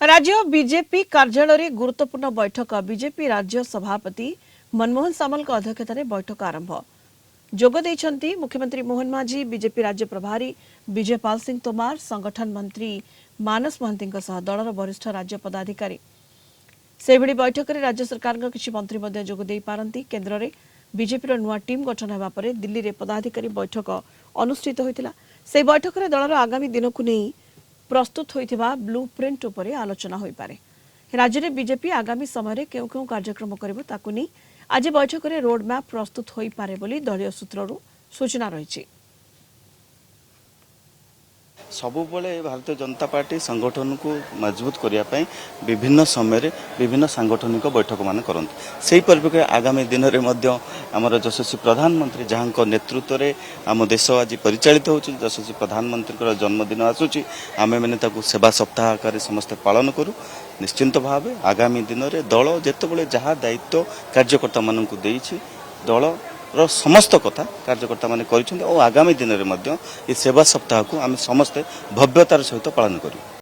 राज्य बीजेपी कार्यालय गुरुत्वपूर्ण बैठक बीजेपी राज्य सभापति मनमोहन सामल अध्यक्षतार बैठक आरंभ जोग देइछन्ति मुख्यमंत्री मोहन माझी बीजेपी राज्य प्रभारी विजयपाल सिंह तोमार संगठन मंत्री मानस महांती सह दलर वरिष्ठ राज्य पदाधिकारी सेभଳି बैठक में राज्य सरकार किसी मंत्री जोग देई पारंती केन्द्र में बीजेपी नुआ टीम गठन होगा पर दिल्ली में पदाधिकारी बैठक अनुष्ठित होता से बैठक में दलर आगामी दिन को नहीं प्रस्तुत होइथिबा ब्लू प्रिंट उपरे आलोचना होई पारे। राज्य में बीजेपी आगामी समय केउ केउ कार्यक्रम करिबो ताकु नै आज बैठक में रोड मैप प्रस्तुत होई पारे बोली दलीय सूत्ररु सूचना रही। सबुबले भारतीय जनता पार्टी संगठन को मजबूत करने विभिन्न समय विभिन्न सांगठनिक बैठक मान करते से परिप्रेक्षी आगामी दिन में आमर यशस्वी प्रधानमंत्री जहाँ नेतृत्व में आम देश आज परिचालित हो यशस्वी प्रधानमंत्री जन्मदिन आसूची आम मैंने सेवा सप्ताह आकार समस्ते पालन करूँ निश्चिंत भाव आगामी दिन में दल जिते जहाँ दायित्व कार्यकर्ता मान दल समस्त कथा कार्यकर्ता माने करिसेंते और आगामी दिन में सेवा सप्ताह को आम समस्ते भव्यतार सहित पालन करूँ।